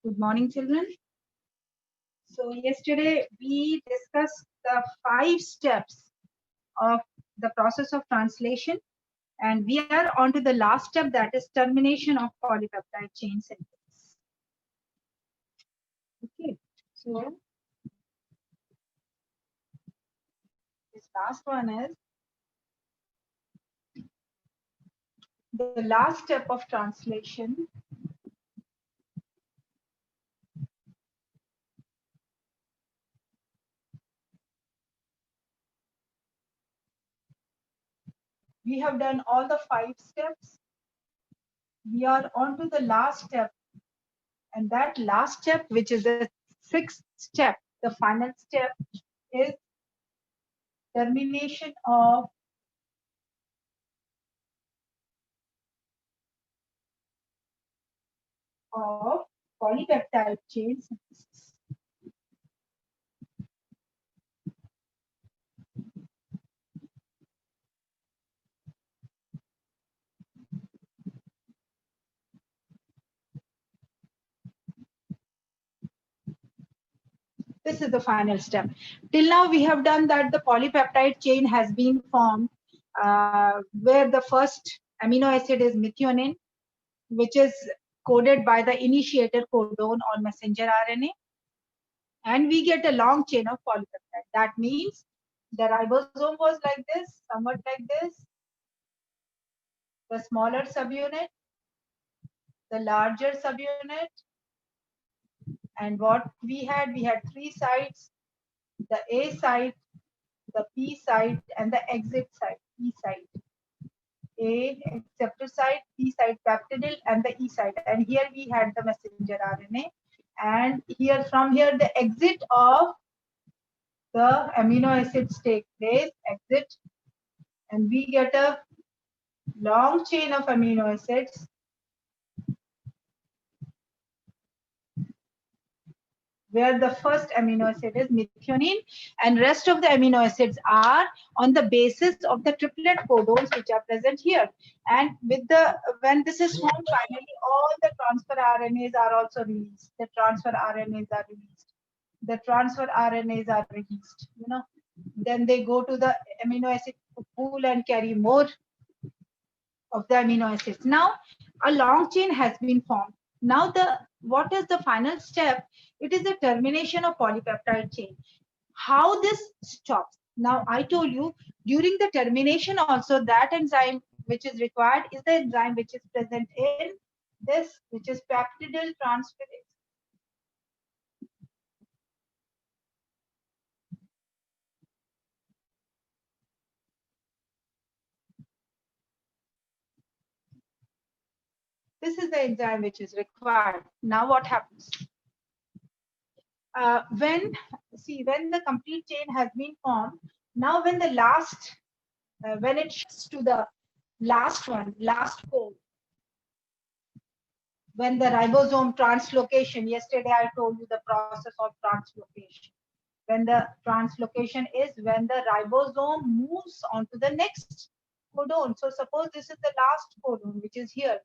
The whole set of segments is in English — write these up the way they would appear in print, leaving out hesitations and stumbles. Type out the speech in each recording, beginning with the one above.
Good morning, children. So yesterday we discussed the 5 steps of the process of translation, and we are on to the last step, that is termination of polypeptide chain synthesis. Okay, so this last one is the last step of translation. We have done all the 5 steps. We are on to the last step, and that last step, which is the 6th step, the final step, is termination of polypeptide chain synthesis. This is the final step. Till now, we have done that the polypeptide chain has been formed, where the first amino acid is methionine, which is coded by the initiator codon or messenger RNA. And we get a long chain of polypeptide. That means the ribosome was like this, somewhat like this, the smaller subunit, the larger subunit, and what we had 3 sites: the A site, the P site, and the exit site, E site. A acceptor site, P site peptidyl, and the E site. And here we had the messenger RNA. And here, from here, the exit of the amino acids take place, exit, and we get a long chain of amino acids where the first amino acid is methionine, and rest of the amino acids are on the basis of the triplet codons which are present here. And with the when this is formed, finally all the transfer RNAs are also released. The transfer RNAs are released. The transfer RNAs are released. Then they go to the amino acid pool and carry more of the amino acids. Now a long chain has been formed. Now what is the final step? It is the termination of polypeptide chain. How this stops? Now I told you during the termination also that enzyme which is required is the enzyme which is present in this, which is peptidyl transferase. This is the enzyme which is required. Now what happens? When the complete chain has been formed, now when the last, when it shifts to the last code, when the ribosome translocation, yesterday I told you the process of translocation. When the translocation is when the ribosome moves on to the next codon. So suppose this is the last codon, which is here.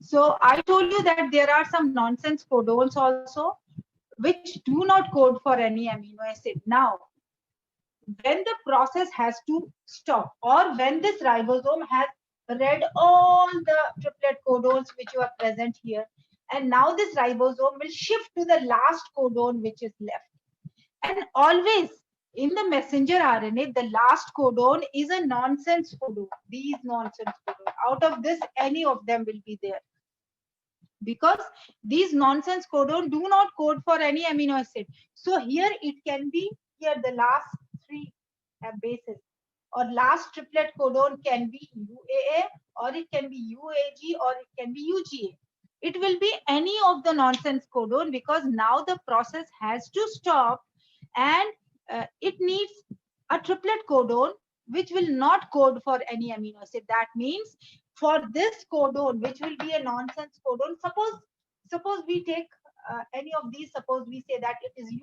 So I told you that there are some nonsense codons also which do not code for any amino acid. Now, when the process has to stop, or when this ribosome has read all the triplet codons which are present here, and now this ribosome will shift to the last codon which is left. And always in the messenger RNA, the last codon is a nonsense codon. These nonsense codon. Out of this, any of them will be there, because these nonsense codon do not code for any amino acid. So here it can be, here the last three bases or last triplet codon can be UAA, or it can be UAG, or it can be UGA. It will be any of the nonsense codon, because now the process has to stop, and it needs a triplet codon which will not code for any amino acid. That means for this codon, which will be a nonsense codon, suppose we take any of these, suppose we say that it is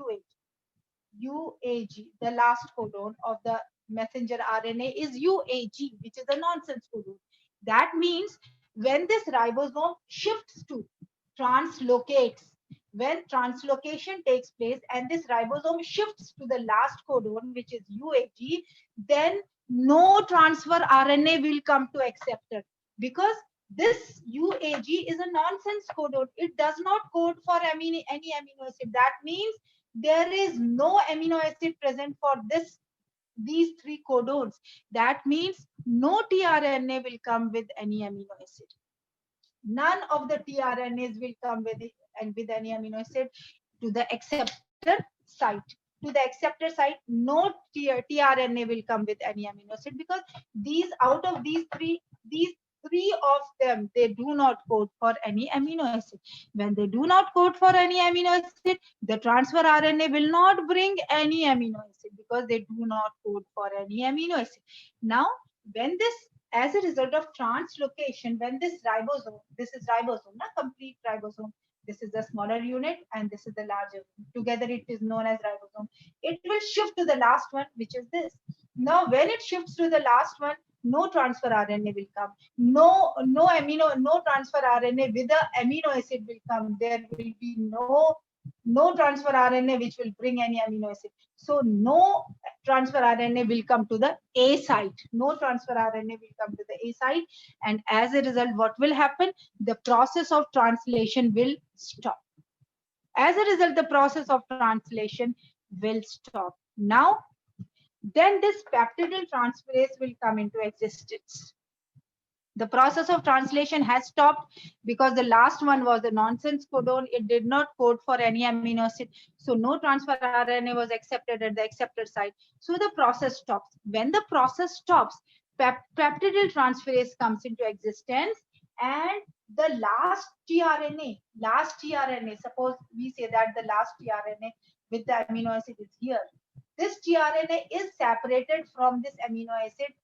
UAG, the last codon of the messenger RNA is UAG, which is a nonsense codon. That means when this ribosome shifts to translocates, when translocation takes place and this ribosome shifts to the last codon, which is UAG, then no transfer RNA will come to acceptor, because this UAG is a nonsense codon. It does not code for any amino acid. That means there is no amino acid present for these three codons. That means no tRNA will come with any amino acid. None of the tRNAs will come with it, and with any amino acid to the acceptor site. To the acceptor site, no tRNA will come with any amino acid, because these, out of these three of them, they do not code for any amino acid. When they do not code for any amino acid, the transfer RNA will not bring any amino acid, because they do not code for any amino acid. Now, when this, as a result of translocation, when this ribosome, this is ribosome, not complete ribosome, this is the smaller unit and this is the larger one. Together it is known as ribosome. It will shift to the last one, which is this. Now, when it shifts to the last one, no transfer RNA will come. No transfer RNA with the amino acid will come. There will be no transfer RNA which will bring any amino acid. So no transfer RNA will come to the A site. No transfer RNA will come to the A site. And as a result, what will happen? The process of translation will stop. As a result, the process of translation will stop. Now, then this peptidyl transferase will come into existence. The process of translation has stopped because the last one was a nonsense codon. It did not code for any amino acid. So no transfer RNA was accepted at the acceptor site. So the process stops. When the process stops, peptidyl transferase comes into existence, and the last tRNA, suppose we say that the last tRNA with the amino acid is here. This tRNA is separated from this amino acid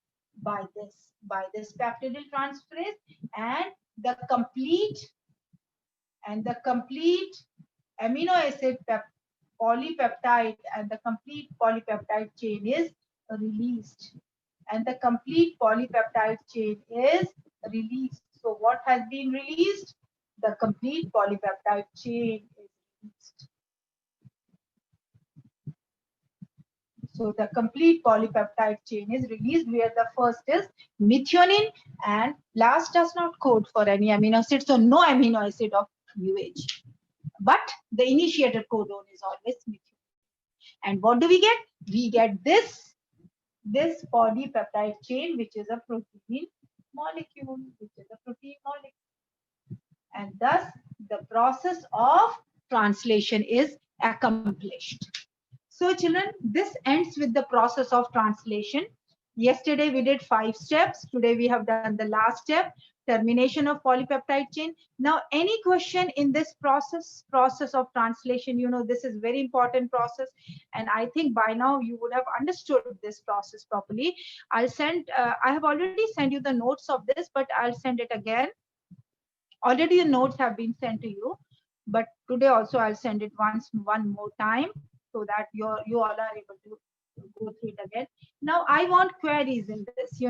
by this peptidyl transferase, and the complete amino acid polypeptide and the complete polypeptide chain is released, and the complete polypeptide chain is released. So what has been released? The complete polypeptide chain is released. So the complete polypeptide chain is released, where the first is methionine and last does not code for any amino acid. So no amino acid of UAG. But the initiator codon is always methionine. And what do we get? We get this polypeptide chain, which is a protein molecule, And thus the process of translation is accomplished. So children, this ends with the process of translation. Yesterday we did 5 steps. Today we have done the last step, termination of polypeptide chain. Now, any question in this process of translation, you know, this is very important process. And I think by now you would have understood this process properly. I have already sent you the notes of this, but I'll send it again. Already the notes have been sent to you, but today also I'll send it one more time, so that you all are able to go through it again. Now I want queries in this.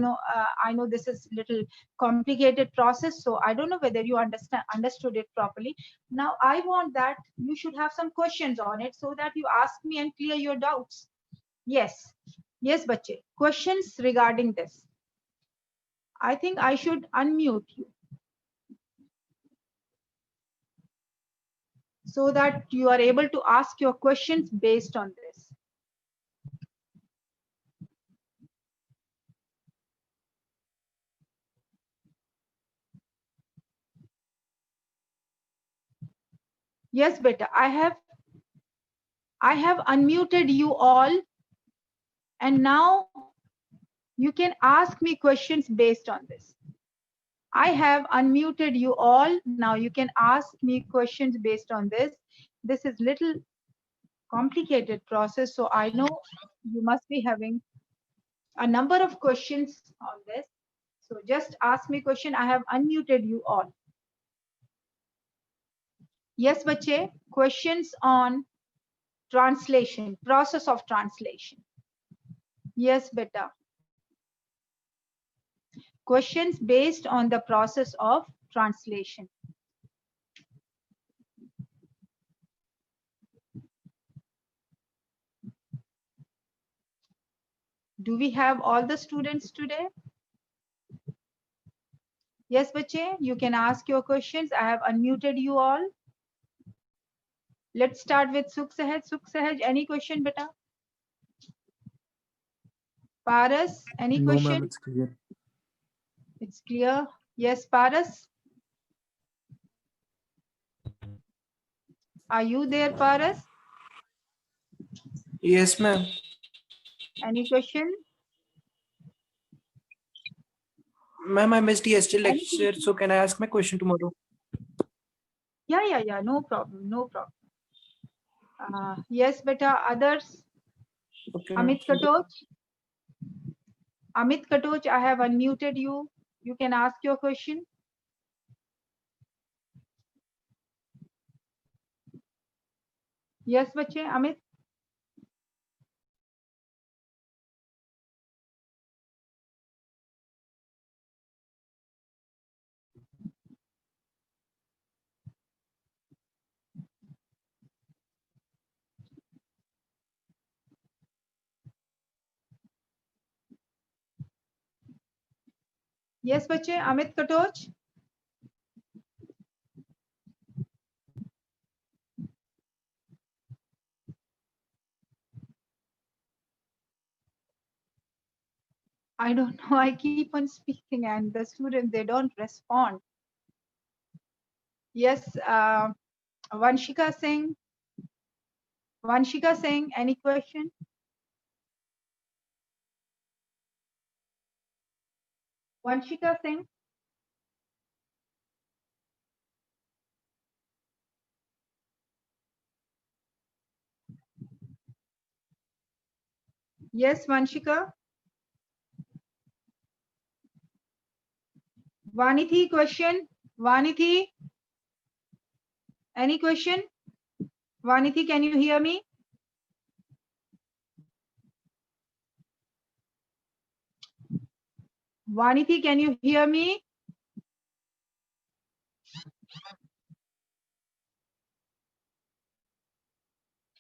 I know this is little complicated process, so I don't know whether you understood it properly. Now I want that you should have some questions on it so that you ask me and clear your doubts. Yes, yes, bache. Questions regarding this. I think I should unmute you so that you are able to ask your questions based on this. Yes, beta, I have unmuted you all, and now you can ask me questions based on this. I have unmuted you all. Now you can ask me questions based on this. This is little complicated process, so I know you must be having a number of questions on this. So just ask me question. I have unmuted you all. Yes, bache, questions on translation, process of translation. Yes, beta. Questions based on the process of translation. Do we have all the students today? Yes, bache, you can ask your questions. I have unmuted you all. Let's start with Sukh Sahaj. Sukh Sahaj, any question, beta? Paras, any No, question? ma'am, it's clear. It's clear. Yes, Paras. Are you there, Paras? Yes, ma'am. Any question? Ma'am, I missed yesterday Any lecture, question? so can I ask my question tomorrow? Yeah. No problem. No problem. Yes, beta. Others? Okay, ma'am. Amit Katoch. Amit Katoch, I have unmuted you. You can ask your question. Yes, bache, Amit. Yes, bache, Amit Katoch. I don't know. I keep on speaking and the students, they don't respond. Yes, Vanshika Singh. Vanshika Singh, any question? Vanshika Singh. Yes, Vanshika. Vanithi, question? Vanithi, any question? Vanithi, can you hear me? Vanithi, can you hear me?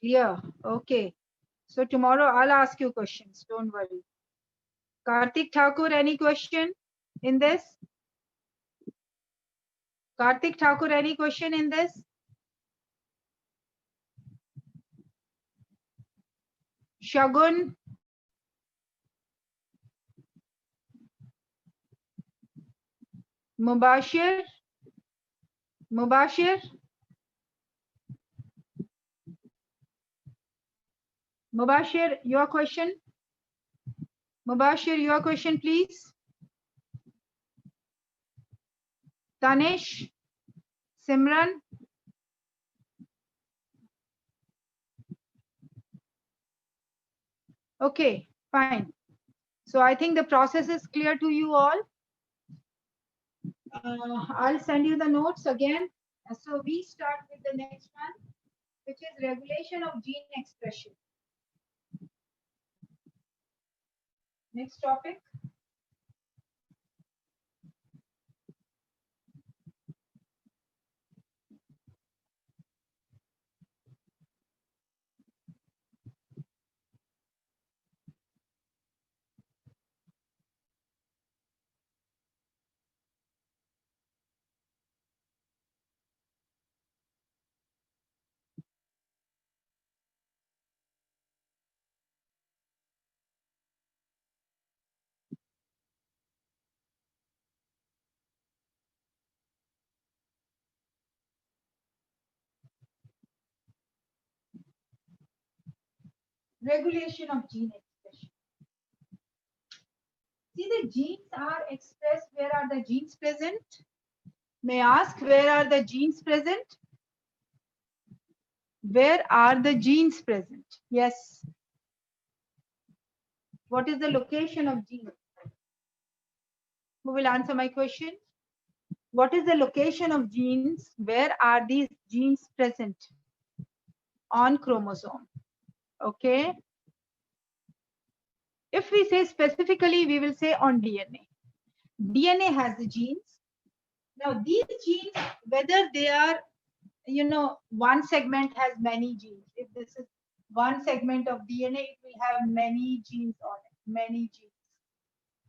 Clear. Okay. So tomorrow I'll ask you questions. Don't worry. Karthik Thakur, any question in this? Karthik Thakur, any question in this? Shagun. Mubashir. Mubashir. Mubashir, your question. Mubashir, your question, please. Tanish. Simran. Okay, fine. So I think the process is clear to you all. I'll send you the notes again. So we start with the next one, which is regulation of gene expression. Next topic. Regulation of gene expression. See, the genes are expressed. Where are the genes present? May I ask, where are the genes present? Where are the genes present? Yes. What is the location of genes? Who will answer my question? What is the location of genes? Where are these genes present? On chromosome. Okay. If we say specifically, we will say on DNA. DNA has the genes. Now these genes, whether they are, one segment has many genes. If this is one segment of DNA, it will have many genes on it, many genes.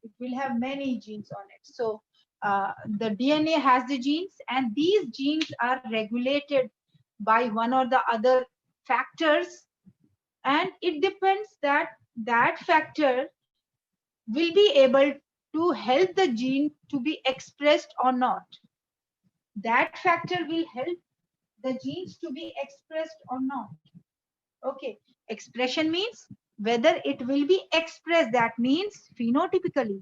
It will have many genes on it. So the DNA has the genes, and these genes are regulated by one or the other factors, and it depends that that factor will be able to help the gene to be expressed or not. That factor will help the genes to be expressed or not. Okay, expression means whether it will be expressed, that means phenotypically.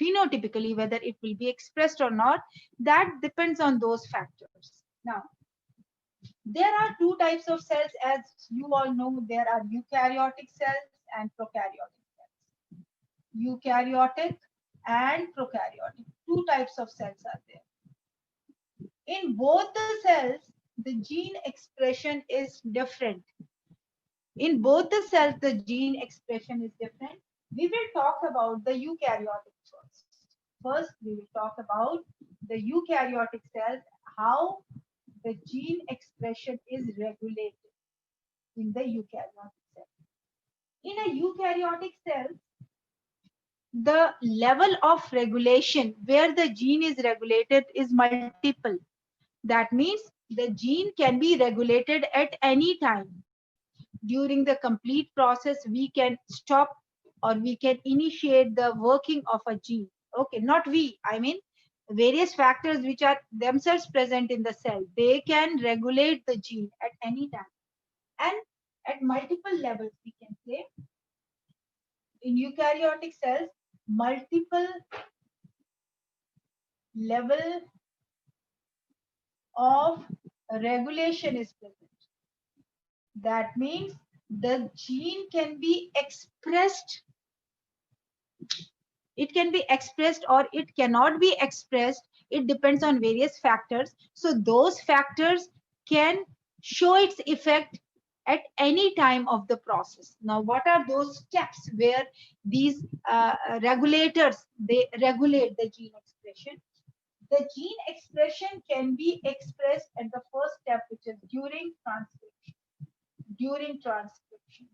Phenotypically, whether it will be expressed or not, that depends on those factors. Now, there are two types of cells, as you all know. There are eukaryotic cells and prokaryotic cells. Eukaryotic and prokaryotic, two types of cells are there. In both the cells, the gene expression is different. In both the cells, the gene expression is different. We will talk about the eukaryotic first. First, we will talk about the eukaryotic cells, how the gene expression is regulated in the eukaryotic cell. In a eukaryotic cell, the level of regulation where the gene is regulated is multiple. That means the gene can be regulated at any time. During the complete process, we can stop or we can initiate the working of a gene. Okay, not we, I mean various factors which are themselves present in the cell. They can regulate the gene at any time. And at multiple levels, we can say, in eukaryotic cells, multiple level of regulation is present. That means the gene can be expressed. It can be expressed or it cannot be expressed. It depends on various factors. So those factors can show its effect at any time of the process. Now, what are those steps where these regulators, they regulate the gene expression? The gene expression can be expressed at the first step, which is during transcription. During transcription.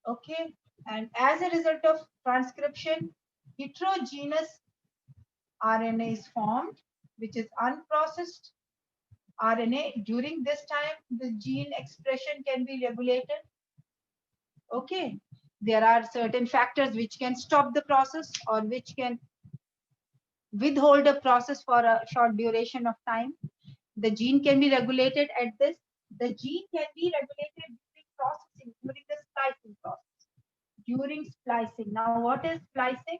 Okay, and as a result of transcription, heterogeneous RNA is formed, which is unprocessed RNA. During this time, the gene expression can be regulated. Okay, there are certain factors which can stop the process or which can withhold a process for a short duration of time. The gene can be regulated at this. The gene can be regulated during processing, during the splicing process. During splicing. Now, what is splicing?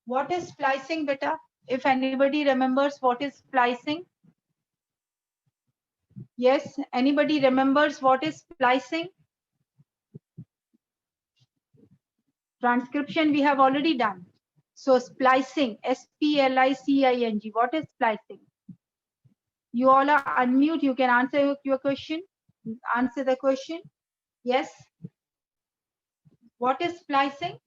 What is splicing, beta? If anybody remembers what is splicing? Yes, anybody remembers what is splicing? Transcription we have already done. So splicing, S-P-L-I-C-I-N-G. What is splicing? You all are unmute. You can answer your question. Answer the question. Yes. What is splicing?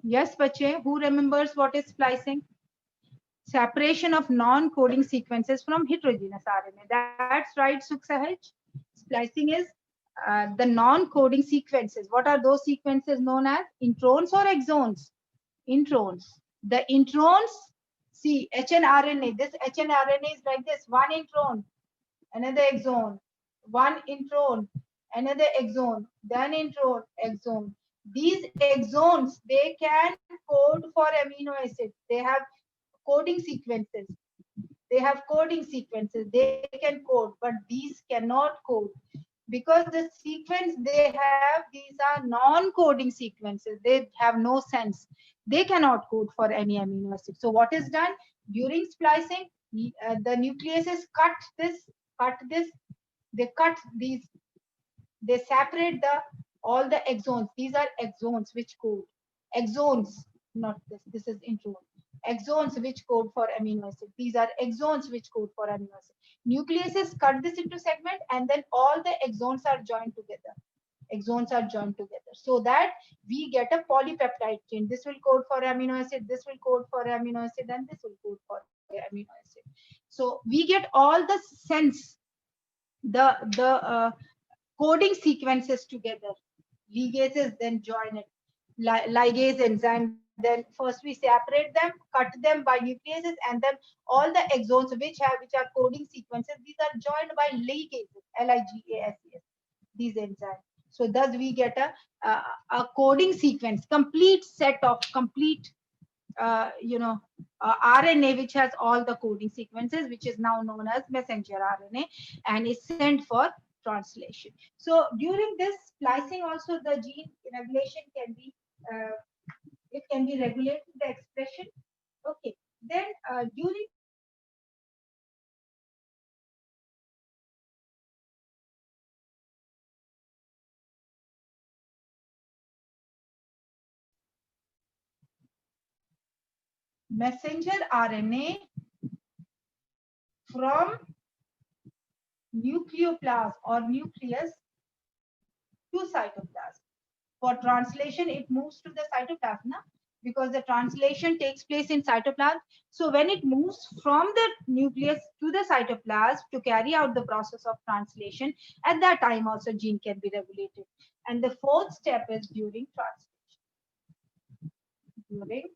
Yes, bache. Who remembers what is splicing? Separation of non-coding sequences from heterogeneous RNA. That's right, Sukh Sahaj. Splicing is the non-coding sequences. What are those sequences known as? Introns or exons? Introns. The introns, see, hnRNA. This hnRNA is like this: one intron, another exon, one intron, another exon, then intron, exon. These exons, they can code for amino acids. They have coding sequences. They have coding sequences. They can code, but these cannot code because the sequence they have, these are non-coding sequences. They have no sense. They cannot code for any amino acid. So what is done during splicing? The nucleases cut this. They cut these. They separate all the exons. These are exons which code. Exons, not this. This is intron. Exons which code for amino acid. These are exons which code for amino acid. Nucleases cut this into segment, and then all the exons are joined together. Exons are joined together so that we get a polypeptide chain. This will code for amino acid, this will code for amino acid, and this will code for amino acid. So we get all the sense, the coding sequences together. Ligases then join it. Ligase enzyme. Then first we separate them, cut them by nucleases, and then all the exons which are coding sequences, these are joined by ligases, ligases. These enzymes. So thus we get a coding sequence, complete set of complete RNA which has all the coding sequences, which is now known as messenger RNA, and is sent for translation. So during this splicing, also the gene regulation can be it can be regulated the expression. Okay. Then during messenger RNA from nucleoplasm or nucleus to cytoplasm. For translation, it moves to the cytoplasm because the translation takes place in cytoplasm. So when it moves from the nucleus to the cytoplasm to carry out the process of translation, at that time also gene can be regulated. And the fourth step is during translation. During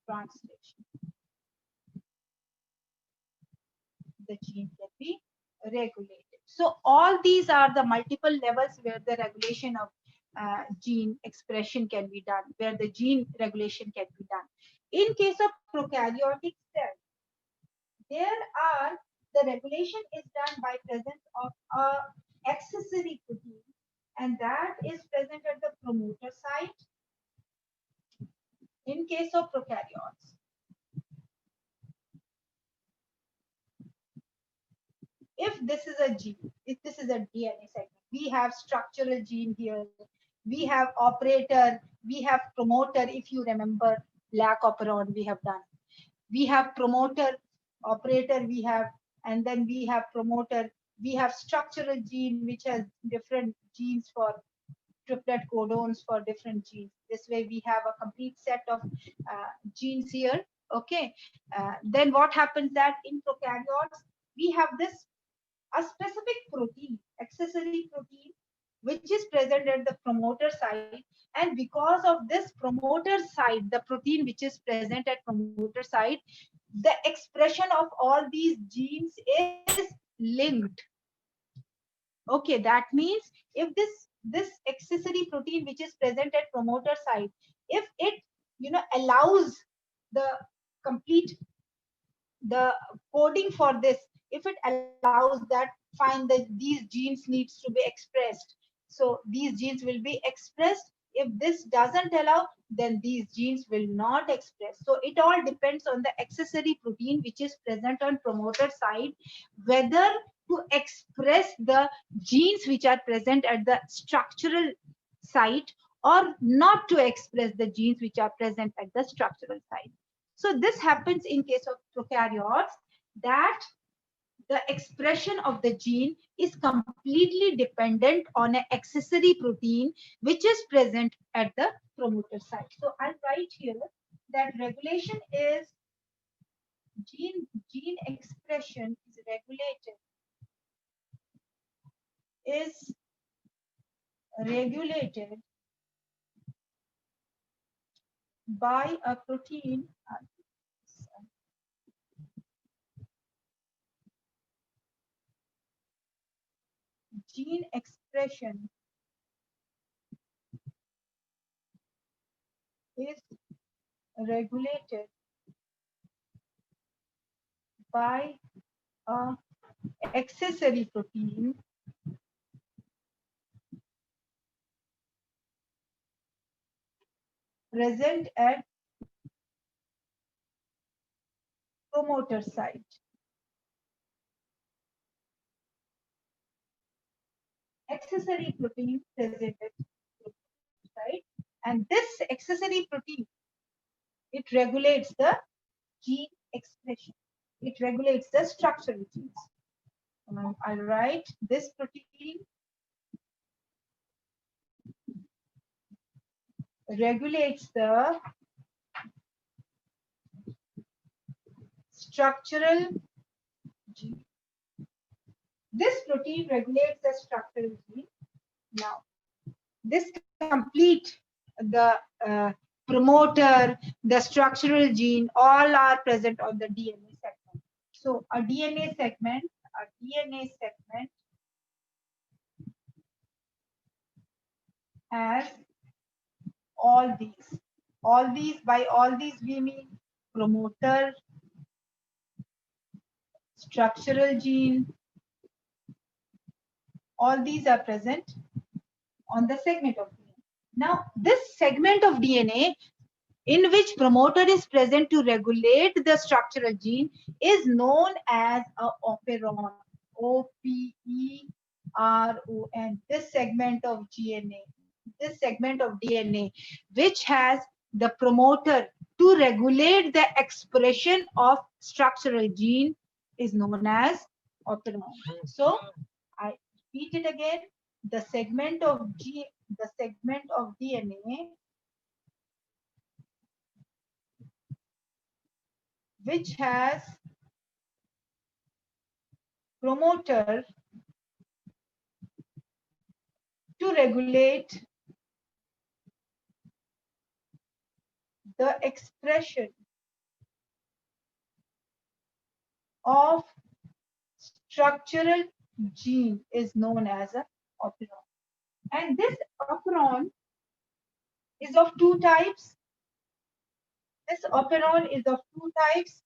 translation, the gene can be regulated. So all these are the multiple levels where the regulation of gene expression can be done, where the gene regulation can be done. In case of prokaryotic cells, there are the regulation is done by presence of a accessory protein, and that is present at the promoter site. In case of prokaryotes, if this is a gene, if this is a DNA segment, we have structural gene here, we have operator, we have promoter. If you remember lac operon, we have done. We have promoter, operator, we have, and then we have promoter. We have structural gene which has different genes for triplet codons for different genes. This way we have a complete set of genes here. Okay. Then what happens that in prokaryotes, we have this a specific protein, accessory protein, which is present at the promoter site. And because of this promoter site, the protein which is present at promoter site, the expression of all these genes is linked. Okay, that means if this accessory protein which is present at promoter site, if it allows the complete the coding for this, if it allows that, fine, that these genes needs to be expressed, so these genes will be expressed. If this doesn't allow, then these genes will not express. So it all depends on the accessory protein which is present on promoter side, whether to express the genes which are present at the structural site, or not to express the genes which are present at the structural site. So this happens in case of prokaryotes, that the expression of the gene is completely dependent on an accessory protein which is present at the promoter site. So I'll write here that regulation is gene expression is regulated by a protein. Gene expression is regulated by a accessory protein present at promoter site. Accessory protein present at promoter site, and this accessory protein, it regulates the gene expression. It regulates the structural genes. I'll write this protein regulates the structural gene. This protein regulates the structural gene. Now, this complete the promoter, the structural gene, all are present on the DNA segment. So a DNA segment has all these. By all these we mean promoter, structural gene, all these are present on the segment of DNA. Now, this segment of DNA in which promoter is present to regulate the structural gene is known as a operon. O-P-E-R-O-N. This segment of DNA, which has the promoter to regulate the expression of structural gene, is known as operon. So I repeat it again. The segment of DNA which has promoter to regulate the expression of structural gene is known as a operon. And this operon is of two types. This operon is of two types.